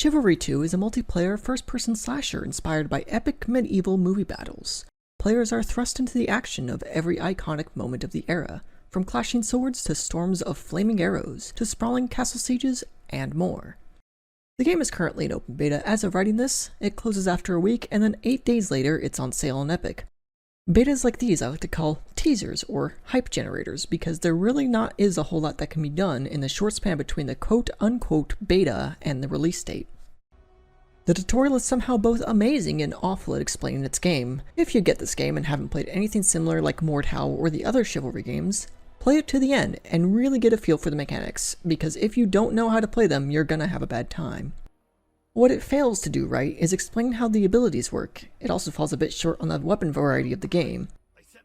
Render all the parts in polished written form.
Chivalry 2 is a multiplayer first-person slasher inspired by epic medieval movie battles. Players are thrust into the action of every iconic moment of the era, from clashing swords to storms of flaming arrows to sprawling castle sieges and more. The game is currently in open beta as of writing this. It closes after a week, and then 8 days later it's on sale on Epic. Betas like these I like to call teasers or hype generators because there really not is a whole lot that can be done in the short span between the quote-unquote beta and the release date. The tutorial is somehow both amazing and awful at explaining its game. If you get this game and haven't played anything similar like Mordhau or the other Chivalry games, play it to the end and really get a feel for the mechanics, because if you don't know how to play them, you're gonna have a bad time. What it fails to do right is explain how the abilities work. It also falls a bit short on the weapon variety of the game.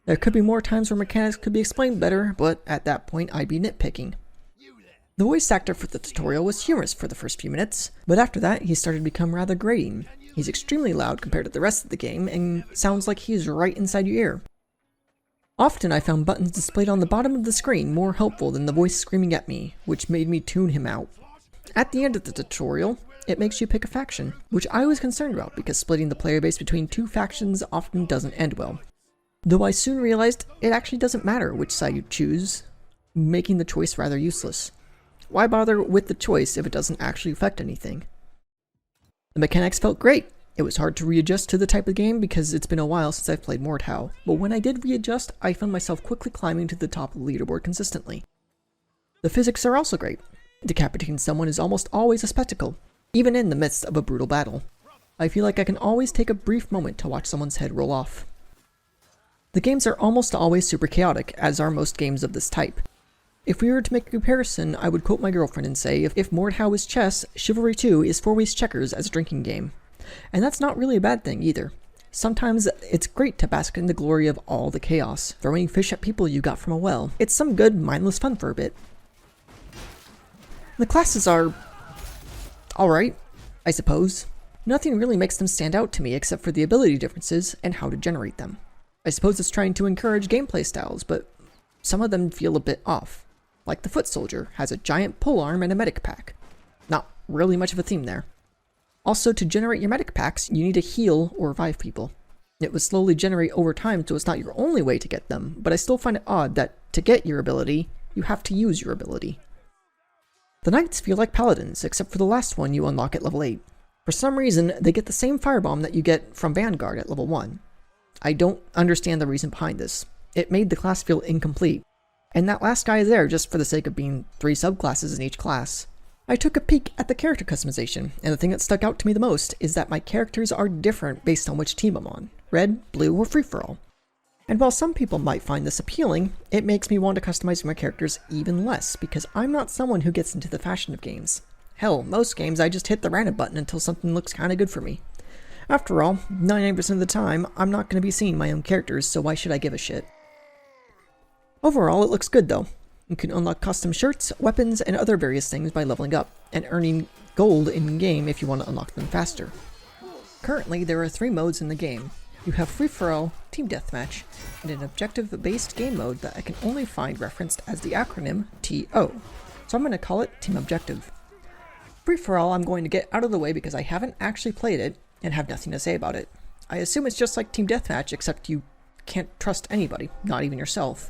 There could be more times where mechanics could be explained better, but at that point I'd be nitpicking. The voice actor for the tutorial was humorous for the first few minutes, but after that he started to become rather grating. He's extremely loud compared to the rest of the game and sounds like he's right inside your ear. Often I found buttons displayed on the bottom of the screen more helpful than the voice screaming at me, which made me tune him out. At the end of the tutorial, it makes you pick a faction, which I was concerned about because splitting the player base between two factions often doesn't end well. Though I soon realized it actually doesn't matter which side you choose, making the choice rather useless. Why bother with the choice if it doesn't actually affect anything? The mechanics felt great. It was hard to readjust to the type of game because it's been a while since I've played Mordhau, but when I did readjust, I found myself quickly climbing to the top of the leaderboard consistently. The physics are also great. Decapitating someone is almost always a spectacle, even in the midst of a brutal battle. I feel like I can always take a brief moment to watch someone's head roll off. The games are almost always super chaotic, as are most games of this type. If we were to make a comparison, I would quote my girlfriend and say, if Mordhau is chess, Chivalry 2 is four-ways checkers as a drinking game. And that's not really a bad thing either. Sometimes it's great to bask in the glory of all the chaos, throwing fish at people you got from a well. It's some good, mindless fun for a bit. The classes are alright, I suppose. Nothing really makes them stand out to me except for the ability differences and how to generate them. I suppose it's trying to encourage gameplay styles, but some of them feel a bit off. Like the foot soldier has a giant polearm and a medic pack. Not really much of a theme there. Also, to generate your medic packs, you need to heal or revive people. It would slowly generate over time, so it's not your only way to get them, but I still find it odd that to get your ability, you have to use your ability. The knights feel like paladins, except for the last one you unlock at level 8. For some reason, they get the same firebomb that you get from Vanguard at level 1. I don't understand the reason behind this. It made the class feel incomplete. And that last guy is there just for the sake of being 3 subclasses in each class. I took a peek at the character customization, and the thing that stuck out to me the most is that my characters are different based on which team I'm on. Red, blue, or free-for-all. And while some people might find this appealing, it makes me want to customize my characters even less, because I'm not someone who gets into the fashion of games. Hell, most games I just hit the random button until something looks kinda good for me. After all, 99% of the time, I'm not going to be seeing my own characters, so why should I give a shit? Overall, it looks good though. You can unlock custom shirts, weapons, and other various things by leveling up, and earning gold in-game if you want to unlock them faster. Currently, there are 3 modes in the game. You have Free-for-All, Team Deathmatch, and an objective-based game mode that I can only find referenced as the acronym TO, so I'm going to call it Team Objective. Free-for-All I'm going to get out of the way because I haven't actually played it and have nothing to say about it. I assume it's just like Team Deathmatch, except you can't trust anybody, not even yourself.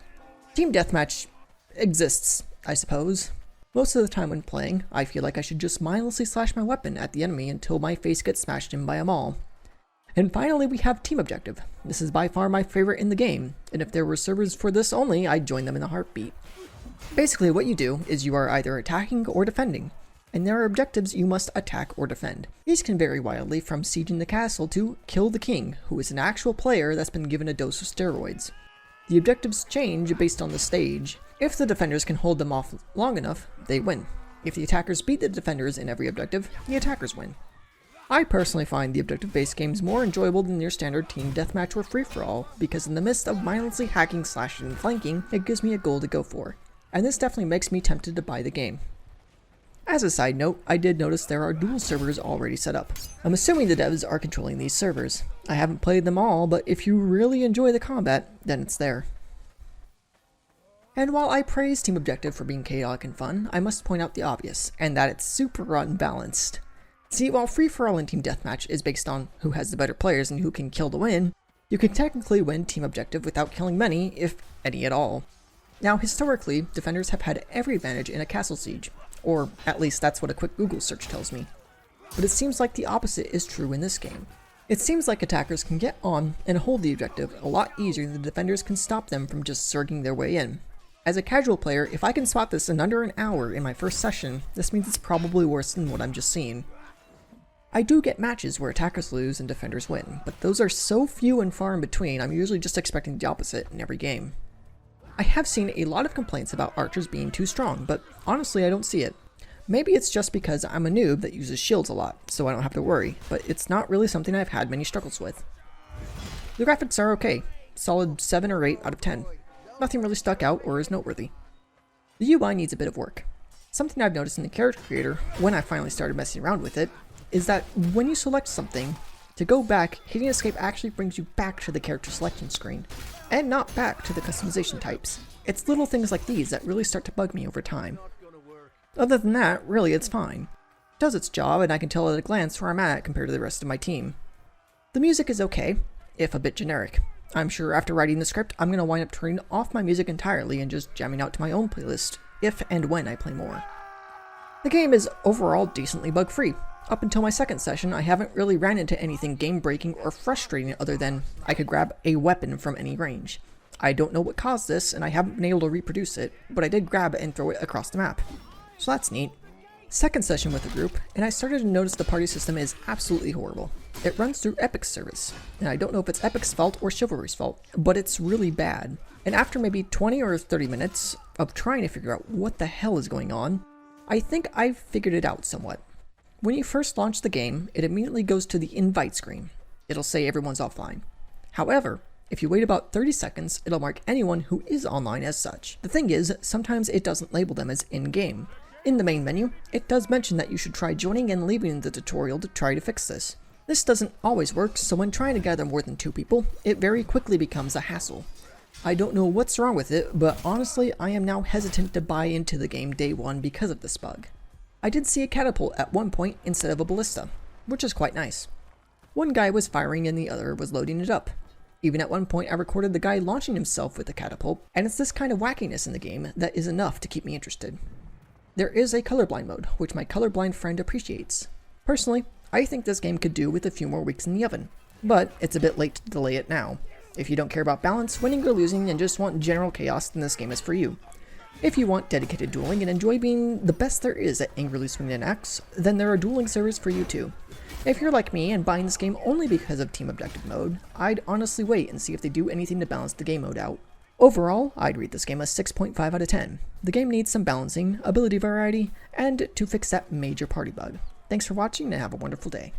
Team Deathmatch exists, I suppose. Most of the time when playing, I feel like I should just mindlessly slash my weapon at the enemy until my face gets smashed in by them all. And finally we have Team Objective. This is by far my favorite in the game, and if there were servers for this only, I'd join them in a heartbeat. Basically what you do is you are either attacking or defending, and there are objectives you must attack or defend. These can vary wildly from sieging the castle to kill the king, who is an actual player that's been given a dose of steroids. The objectives change based on the stage. If the defenders can hold them off long enough, they win. If the attackers beat the defenders in every objective, the attackers win. I personally find the objective-based games more enjoyable than your standard team deathmatch or free-for-all, because in the midst of mindlessly hacking, slashing, and flanking, it gives me a goal to go for. And this definitely makes me tempted to buy the game. As a side note, I did notice there are dual servers already set up. I'm assuming the devs are controlling these servers. I haven't played them all, but if you really enjoy the combat, then it's there. And while I praise Team Objective for being chaotic and fun, I must point out the obvious, and that it's super unbalanced. See, while free-for-all in Team Deathmatch is based on who has the better players and who can kill to win, you can technically win team objective without killing many, if any at all. Now, historically, defenders have had every advantage in a castle siege, or at least that's what a quick Google search tells me. But it seems like the opposite is true in this game. It seems like attackers can get on and hold the objective a lot easier than defenders can stop them from just surging their way in. As a casual player, if I can spot this in under an hour in my first session, this means it's probably worse than what I'm just seeing. I do get matches where attackers lose and defenders win, but those are so few and far in between, I'm usually just expecting the opposite in every game. I have seen a lot of complaints about archers being too strong, but honestly I don't see it. Maybe it's just because I'm a noob that uses shields a lot, so I don't have to worry, but it's not really something I've had many struggles with. The graphics are okay, solid 7 or 8 out of 10. Nothing really stuck out or is noteworthy. The UI needs a bit of work. Something I've noticed in the character creator, when I finally started messing around with it, is that when you select something, to go back, hitting escape actually brings you back to the character selection screen, and not back to the customization types. It's little things like these that really start to bug me over time. Other than that, really it's fine. It does its job, and I can tell at a glance where I'm at compared to the rest of my team. The music is okay, if a bit generic. I'm sure after writing the script, I'm going to wind up turning off my music entirely and just jamming out to my own playlist, if and when I play more. The game is overall decently bug-free. Up until my second session, I haven't really ran into anything game-breaking or frustrating other than I could grab a weapon from any range. I don't know what caused this, and I haven't been able to reproduce it, but I did grab it and throw it across the map. So that's neat. Second session with the group, and I started to notice the party system is absolutely horrible. It runs through Epic's service, and I don't know if it's Epic's fault or Chivalry's fault, but it's really bad. And after maybe 20 or 30 minutes of trying to figure out what the hell is going on, I think I've figured it out somewhat. When you first launch the game, it immediately goes to the invite screen. It'll say everyone's offline. However, if you wait about 30 seconds, it'll mark anyone who is online as such. The thing is, sometimes it doesn't label them as in-game. In the main menu, it does mention that you should try joining and leaving the tutorial to try to fix this. This doesn't always work, so when trying to gather more than 2 people, it very quickly becomes a hassle. I don't know what's wrong with it, but honestly, I am now hesitant to buy into the game day 1 because of this bug. I did see a catapult at one point instead of a ballista, which is quite nice. One guy was firing and the other was loading it up. Even at one point I recorded the guy launching himself with the catapult, and it's this kind of wackiness in the game that is enough to keep me interested. There is a colorblind mode, which my colorblind friend appreciates. Personally, I think this game could do with a few more weeks in the oven, but it's a bit late to delay it now. If you don't care about balance, winning or losing, and just want general chaos, then this game is for you. If you want dedicated dueling and enjoy being the best there is at angrily swinging an axe, then there are dueling servers for you too. If you're like me and buying this game only because of team objective mode, I'd honestly wait and see if they do anything to balance the game mode out. Overall, I'd rate this game a 6.5 out of 10. The game needs some balancing, ability variety, and to fix that major party bug. Thanks for watching and have a wonderful day.